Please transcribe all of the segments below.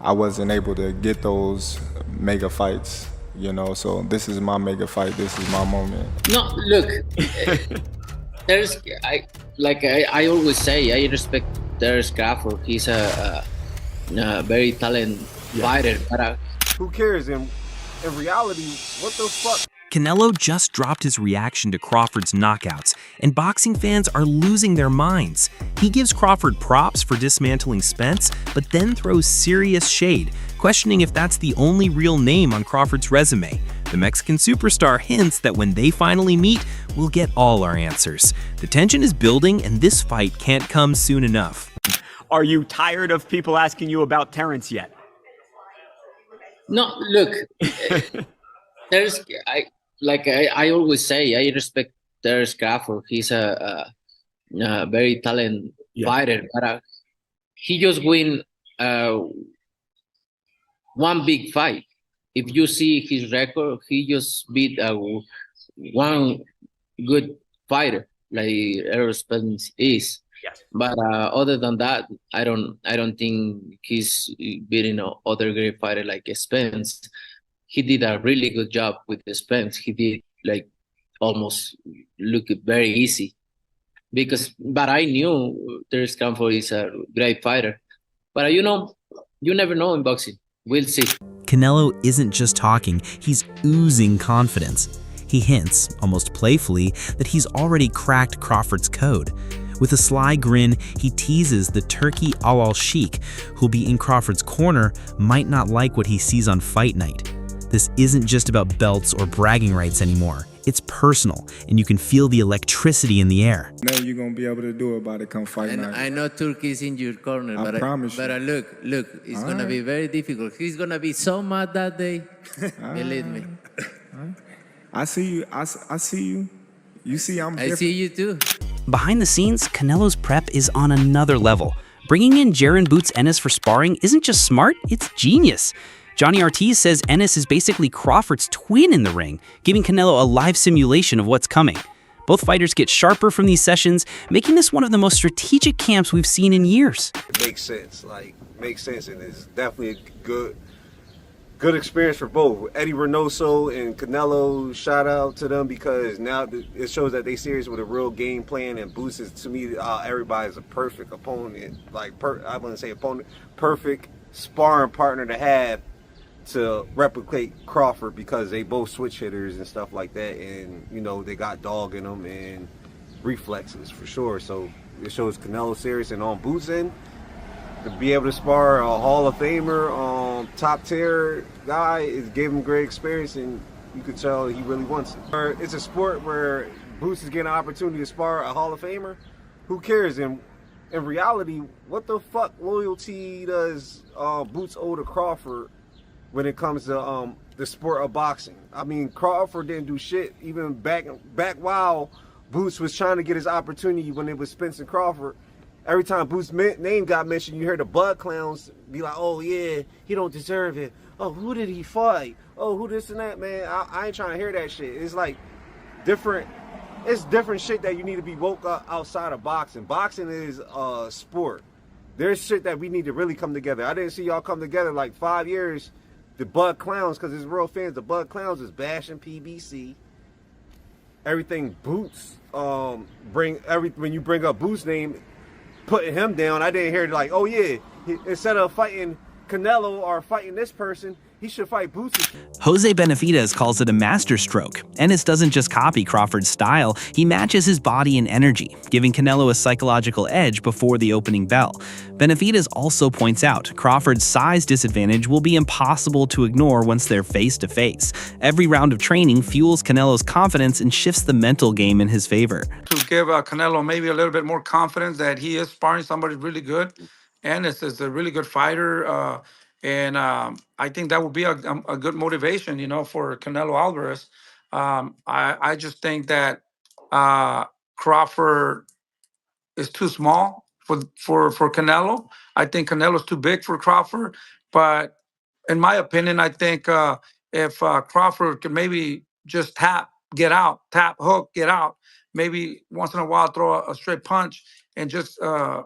I wasn't able to get those mega fights, so this is my mega fight. This is my moment. No, look, there's I always say I respect Terence Crawford. He's a very talented fighter, but Who cares? In reality, what the fuck? Canelo just dropped his reaction to Crawford's knockouts, and boxing fans are losing their minds. He gives Crawford props for dismantling Spence, but then throws serious shade, questioning if that's the only real name on Crawford's resume. The Mexican superstar hints that when they finally meet, we'll get all our answers. The tension is building, and this fight can't come soon enough. Are you tired of people asking you about Terence yet? no, look, there's I always say I respect Terence Crawford. He's a very talented fighter, but he just win one big fight. If you see his record, he just beat one good fighter like Errol Spence is. Yes. But other than that, I don't think he's beating other great fighter like Spence. He did a really good job with the Spence. He did like almost look very easy but I knew Terence Crawford is a great fighter. But you never know in boxing. We'll see. Canelo isn't just talking, he's oozing confidence. He hints, almost playfully, that he's already cracked Crawford's code. With a sly grin, he teases the Turkey al-Sheikh, who'll be in Crawford's corner, might not like what he sees on fight night. This isn't just about belts or bragging rights anymore. It's personal, and you can feel the electricity in the air. Now you're going to be able to do it by the come fight And night. I know Turkey is in your corner, I promise you. but look, it's going to be very difficult. He's going to be so mad that day. Believe me. I see you. I see you. You see I'm different. I see you too. Behind the scenes, Canelo's prep is on another level. Bringing in Jaron Boots Ennis for sparring isn't just smart, it's genius. Johnny Ortiz says Ennis is basically Crawford's twin in the ring, giving Canelo a live simulation of what's coming. Both fighters get sharper from these sessions, making this one of the most strategic camps we've seen in years. It makes sense. And it's definitely a good experience for both. Eddie Reynoso and Canelo, shout out to them because now it shows that they serious with a real game plan. And Boots is, to me, everybody's a perfect opponent. I wouldn't say opponent, perfect sparring partner to have to replicate Crawford because they both switch hitters and stuff like that, and they got dog in them and reflexes for sure. So it shows Canelo serious, and on Boots end, to be able to spar a Hall of Famer, top tier guy, it gave him great experience, and you could tell he really wants it. It's a sport where Boots is getting an opportunity to spar a Hall of Famer. Who cares? In reality, what the fuck loyalty does Boots owe to Crawford when it comes to the sport of boxing? I mean, Crawford didn't do shit even back while Boots was trying to get his opportunity when it was Spence and Crawford. Every time Boots' name got mentioned, you heard the Bud Clowns be like, oh yeah, he don't deserve it. Oh, who did he fight? Oh, who this and that, man. I ain't trying to hear that shit. It's like different shit that you need to be woke up outside of boxing. Boxing is a sport. There's shit that we need to really come together. I didn't see y'all come together like 5 years. The Bud Clowns, because it's real fans, the Bud Clowns is bashing PBC. Everything Boots, when you bring up Boots' name, putting him down, I didn't hear like, oh yeah, instead of fighting Canelo or fighting this person, he should fight Boots. Jose Benavidez calls it a masterstroke. Ennis doesn't just copy Crawford's style, he matches his body and energy, giving Canelo a psychological edge before the opening bell. Benavidez also points out Crawford's size disadvantage will be impossible to ignore once they're face-to-face. Every round of training fuels Canelo's confidence and shifts the mental game in his favor. To give Canelo maybe a little bit more confidence that he is sparring somebody really good. Ennis is a really good fighter. And I think that would be a good motivation, for Canelo Alvarez. I just think that Crawford is too small for Canelo. I think Canelo's too big for Crawford. But in my opinion, I think if Crawford could maybe just tap, hook, get out, maybe once in a while throw a straight punch and just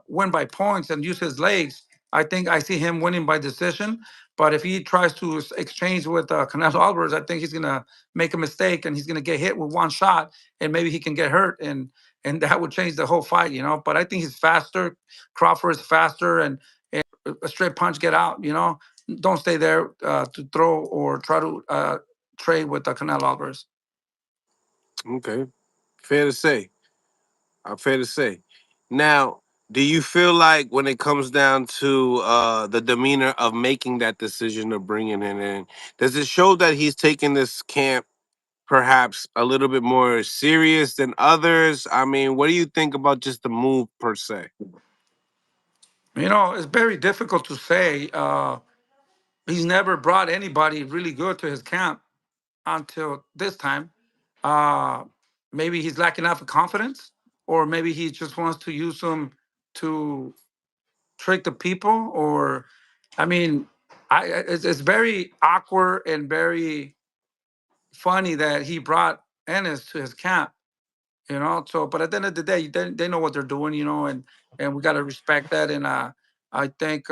win by points and use his legs, I think I see him winning by decision. But if he tries to exchange with Canelo Alvarez, I think he's gonna make a mistake and he's gonna get hit with one shot, and maybe he can get hurt, and that would change the whole fight, you know. But I think he's faster. Crawford is faster, and a straight punch get out, you know. Don't stay there to throw or try to trade with Canelo Alvarez. Okay, fair to say. Fair to say. Now, do you feel like when it comes down to the demeanor of making that decision of bringing it in, does it show that he's taking this camp perhaps a little bit more serious than others? I mean, what do you think about just the move per se? You know, it's very difficult to say. He's never brought anybody really good to his camp until this time. Uh, Maybe he's lacking enough of confidence, or maybe he just wants to use them to trick the people. Or, I mean, it's very awkward and very funny that he brought Ennis to his camp. You know, so but at the end of the day, they know what they're doing. You know, and we got to respect that. And I think.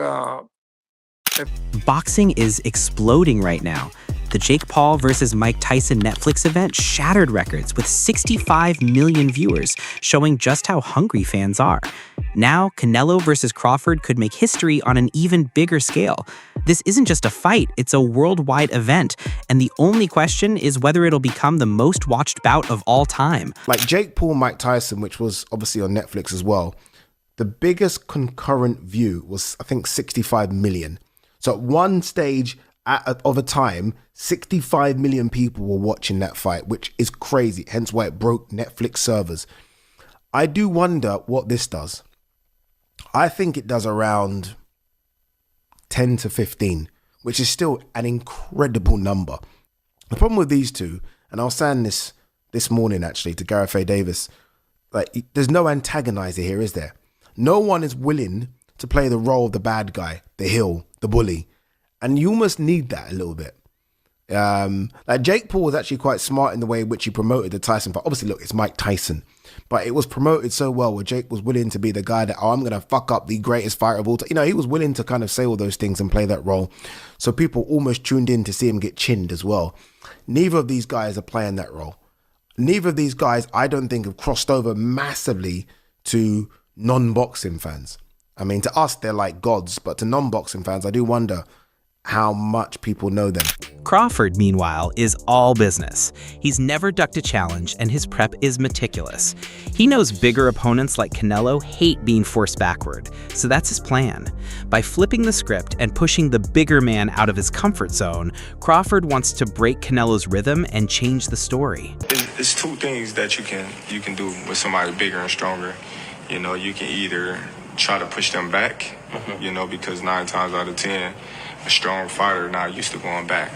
Boxing is exploding right now. The Jake Paul versus Mike Tyson Netflix event shattered records with 65 million viewers, showing just how hungry fans are. Now, Canelo versus Crawford could make history on an even bigger scale. This isn't just a fight, it's a worldwide event, and the only question is whether it'll become the most watched bout of all time. Like Jake Paul, Mike Tyson, which was obviously on Netflix as well, the biggest concurrent view was, I think, 65 million. So at one stage of a time, 65 million people were watching that fight, which is crazy, hence why it broke Netflix servers. I do wonder what this does. I think it does around 10 to 15, which is still an incredible number. The problem with these two, and I was saying this morning actually to Gareth A. Davis, like, there's no antagonizer here, is there? No one is willing to play the role of the bad guy, the heel, the bully. And you almost need that a little bit. Like Jake Paul was actually quite smart in the way in which he promoted the Tyson fight. Obviously, look, it's Mike Tyson. But it was promoted so well where Jake was willing to be the guy that, oh, I'm going to fuck up the greatest fighter of all time. You know, he was willing to kind of say all those things and play that role. So people almost tuned in to see him get chinned as well. Neither of these guys are playing that role. Neither of these guys, I don't think, have crossed over massively to non-boxing fans. I mean, to us, they're like gods. But to non-boxing fans, I do wonder how much people know them. Crawford, meanwhile, is all business. He's never ducked a challenge, and his prep is meticulous. He knows bigger opponents like Canelo hate being forced backward, so that's his plan. By flipping the script and pushing the bigger man out of his comfort zone, Crawford wants to break Canelo's rhythm and change the story. It's two things that you can do with somebody bigger and stronger. You know, you can either try to push them back, you know, because 9 times out of 10, a strong fighter not used to going back,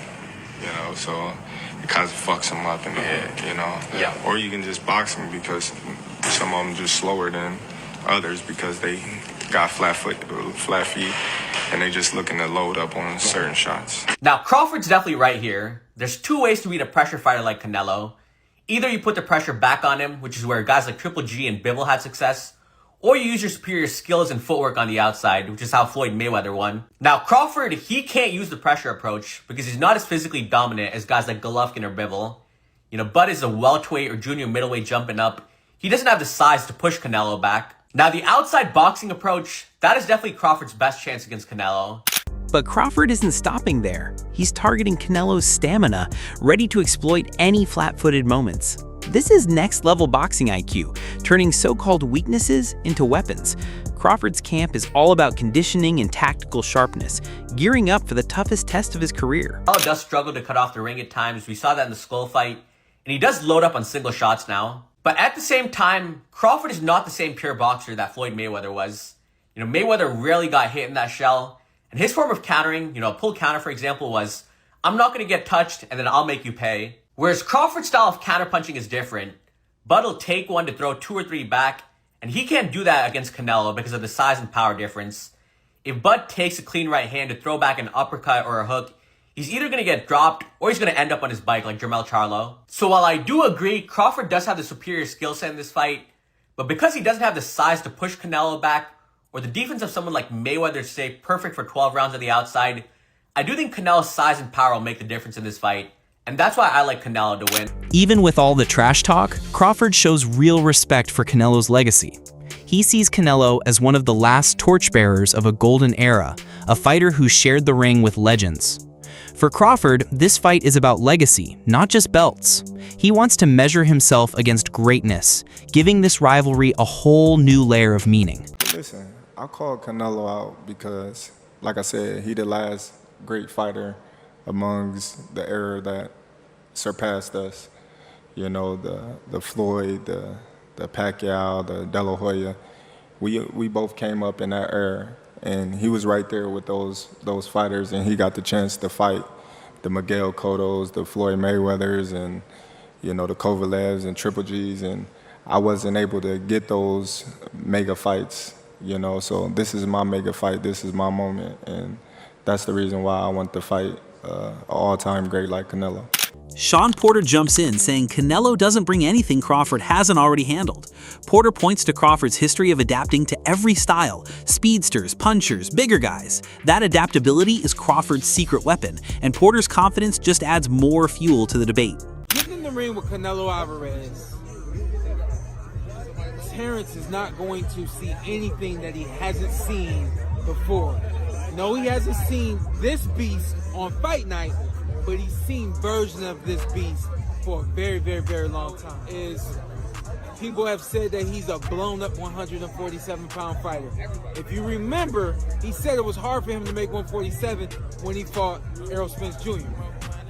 you know, so it kind of fucks them up in the head, you know. Yeah. Or you can just box them because some of them just slower than others because they got flat feet, and they just looking to load up on certain shots. Now, Crawford's definitely right here. There's 2 ways to beat a pressure fighter like Canelo. Either you put the pressure back on him, which is where guys like Triple G and Bivol had success, or you use your superior skills and footwork on the outside, which is how Floyd Mayweather won. Now, Crawford, he can't use the pressure approach because he's not as physically dominant as guys like Golovkin or Bivol. You know, Bud is a welterweight or junior middleweight jumping up. He doesn't have the size to push Canelo back. Now, the outside boxing approach, that is definitely Crawford's best chance against Canelo. But Crawford isn't stopping there. He's targeting Canelo's stamina, ready to exploit any flat-footed moments. This is next-level boxing IQ, turning so-called weaknesses into weapons. Crawford's camp is all about conditioning and tactical sharpness, gearing up for the toughest test of his career. Canelo does struggle to cut off the ring at times. We saw that in the Skull fight, and he does load up on single shots now. But at the same time, Crawford is not the same pure boxer that Floyd Mayweather was. You know, Mayweather rarely got hit in that shell, and his form of countering, you know, a pull counter, for example, was, I'm not going to get touched, and then I'll make you pay. Whereas Crawford's style of counterpunching is different. Bud will take one to throw 2 or 3 back, and he can't do that against Canelo because of the size and power difference. If Bud takes a clean right hand to throw back an uppercut or a hook, he's either going to get dropped or he's going to end up on his bike like Jermell Charlo. So while I do agree Crawford does have the superior skill set in this fight, but because he doesn't have the size to push Canelo back or the defense of someone like Mayweather stay perfect for 12 rounds on the outside, I do think Canelo's size and power will make the difference in this fight, and that's why I like Canelo to win. Even with all the trash talk, Crawford shows real respect for Canelo's legacy. He sees Canelo as one of the last torchbearers of a golden era, a fighter who shared the ring with legends. For Crawford, this fight is about legacy, not just belts. He wants to measure himself against greatness, giving this rivalry a whole new layer of meaning. Listen, I called Canelo out because, like I said, he the last great fighter amongst the era that surpassed us. You know, the Floyd, the Pacquiao, the De La Hoya. We both came up in that era. And he was right there with those fighters, and he got the chance to fight the Miguel Cottos, the Floyd Mayweathers, and the Kovalevs and Triple Gs, and I wasn't able to get those mega fights, So this is my mega fight. This is my moment, and that's the reason why I want to fight an all-time great like Canelo. Sean Porter jumps in, saying Canelo doesn't bring anything Crawford hasn't already handled. Porter points to Crawford's history of adapting to every style, speedsters, punchers, bigger guys. That adaptability is Crawford's secret weapon, and Porter's confidence just adds more fuel to the debate. Getting in the ring with Canelo Alvarez, Terence is not going to see anything that he hasn't seen before. No, he hasn't seen this beast on fight night, but he's seen versions of this beast for a very, very, very long time. People have said that he's a blown-up 147-pound fighter. If you remember, he said it was hard for him to make 147 when he fought Errol Spence Jr.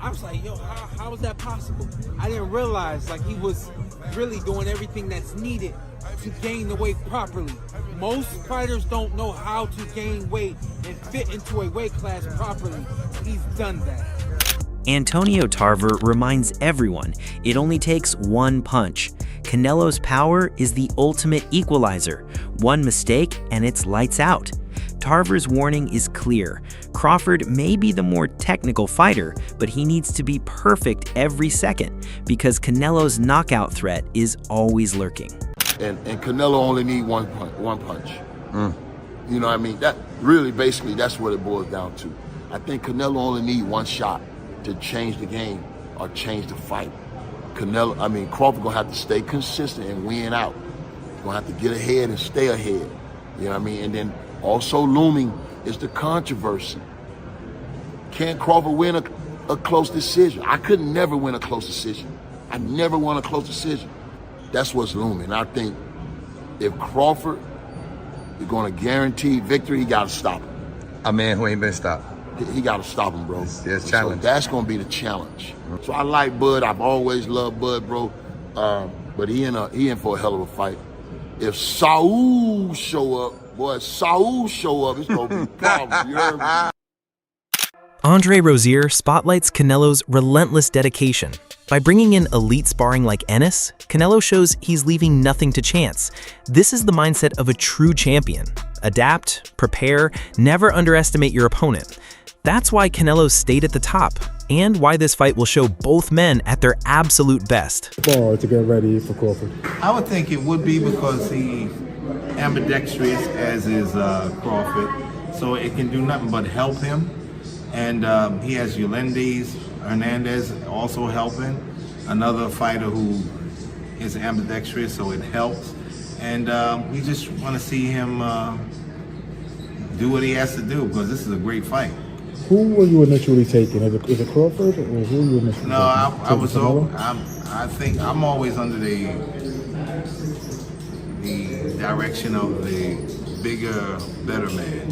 I was like, yo, how is that possible? I didn't realize he was really doing everything that's needed to gain the weight properly. Most fighters don't know how to gain weight and fit into a weight class properly. He's done that. Antonio Tarver reminds everyone it only takes one punch. Canelo's power is the ultimate equalizer. One mistake and it's lights out. Tarver's warning is clear. Crawford may be the more technical fighter, but he needs to be perfect every second because Canelo's knockout threat is always lurking. And Canelo only need one punch. You know what I mean? That really, basically, that's what it boils down to. I think Canelo only need one shot to change the game or change the fight. Crawford gonna have to stay consistent and win out. He's gonna have to get ahead and stay ahead. You know what I mean? And then also looming is the controversy. Can Crawford win a close decision? I could never win a close decision. I never won a close decision. That's what's looming. I think if Crawford is gonna guarantee victory, he gotta stop him. A man who ain't been stopped. He got to stop him, bro. It's challenge. So that's going to be the challenge. So I like Bud. I've always loved Bud, bro. But he in for a hell of a fight. If Saul show up, it's going to be problems. You heard me? Andre Rozier spotlights Canelo's relentless dedication. By bringing in elite sparring like Ennis, Canelo shows he's leaving nothing to chance. This is the mindset of a true champion. Adapt, prepare, never underestimate your opponent. That's why Canelo stayed at the top, and why this fight will show both men at their absolute best. To get ready for Crawford. I would think it would be because he's ambidextrous, as is Crawford, so it can do nothing but help him. And he has Yolanda Hernandez also helping, another fighter who is ambidextrous, so it helps. And we just want to see him do what he has to do, because this is a great fight. Who were you initially taking? Is it Crawford, or who were you initially taking? No, I think I'm always under the direction of the bigger, better man.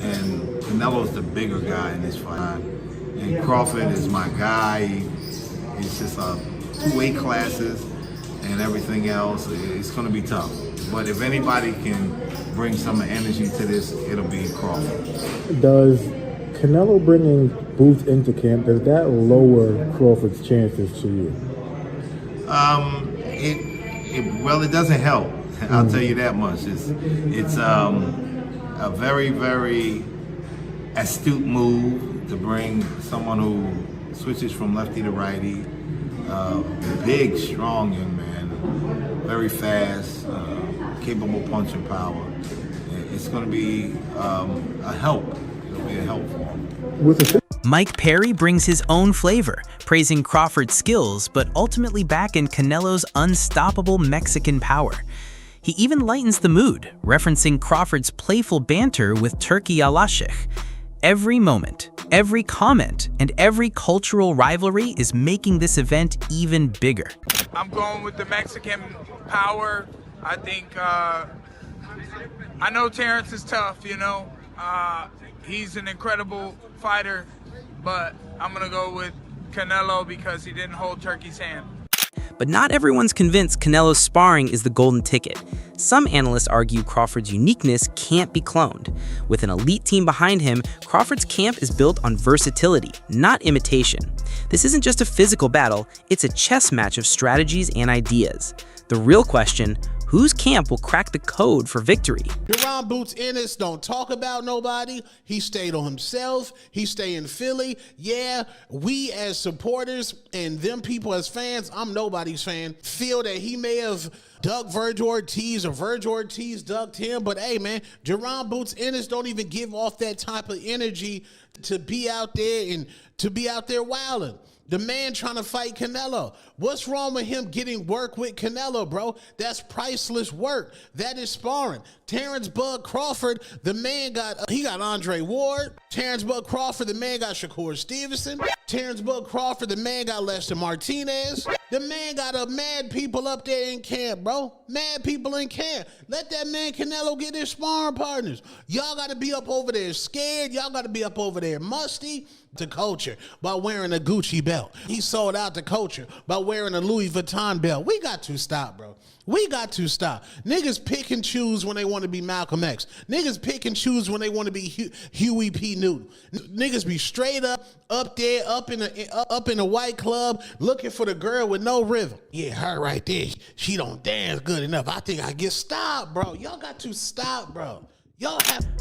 And Canelo's the bigger guy in this fight. And Crawford is my guy. He's just 2 weight classes and everything else. It's going to be tough. But if anybody can bring some energy to this, it'll be Crawford. Does Canelo bringing Booth into camp, does that lower Crawford's chances to you? It doesn't help. I'll tell you that much. It's a very, very astute move to bring someone who switches from lefty to righty. Big, strong young man, very fast, capable punching power. it's going to be a help. It'll be a help for him. With a Mike Perry brings his own flavor, praising Crawford's skills, but ultimately backing Canelo's unstoppable Mexican power. He even lightens the mood, referencing Crawford's playful banter with Turki Al-Ashikh. Every moment, every comment, and every cultural rivalry is making this event even bigger. I'm going with the Mexican power. I think, I know Terence is tough, you know. He's an incredible fighter, but I'm going to go with Canelo because he didn't hold Turki's hand. But not everyone's convinced Canelo's sparring is the golden ticket. Some analysts argue Crawford's uniqueness can't be cloned. With an elite team behind him, Crawford's camp is built on versatility, not imitation. This isn't just a physical battle, it's a chess match of strategies and ideas. The real question, whose camp will crack the code for victory? Deron Boots Ennis don't talk about nobody. He stayed on himself. He stay in Philly. Yeah, we as supporters and them people as fans, I'm nobody's fan, feel that he may have ducked Virgil Ortiz or Virgil Ortiz ducked him. But hey, man, Deron Boots Ennis don't even give off that type of energy to be out there and to be out there wilding. The man trying to fight Canelo. What's wrong with him getting work with Canelo, bro? That's priceless work. That is sparring. Terence Bud Crawford, the man got Andre Ward. Terence Bud Crawford, the man got Shakur Stevenson. Terence Bud Crawford, the man got Lester Martinez. The man got mad people up there in camp, bro. Mad people in camp. Let that man Canelo get his sparring partners. Y'all got to be up over there scared. Y'all got to be up over there musty. The culture by wearing a Gucci belt. He sold out the culture by wearing a Louis Vuitton belt. We got to stop, bro. We got to stop. Niggas pick and choose when they want to be Malcolm X. Niggas pick and choose when they want to be Huey P. Newton. Niggas be straight up there, up in a white club, looking for the girl with no rhythm. Yeah, her right there. She don't dance good enough. I think I get stopped, bro. Y'all got to stop, bro.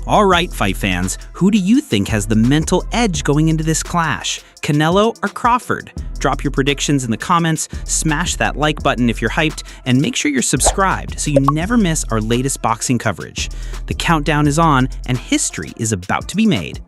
All right, fight fans, who do you think has the mental edge going into this clash? Canelo or Crawford? Drop your predictions in the comments, smash that like button if you're hyped, and make sure you're subscribed so you never miss our latest boxing coverage. The countdown is on, and history is about to be made.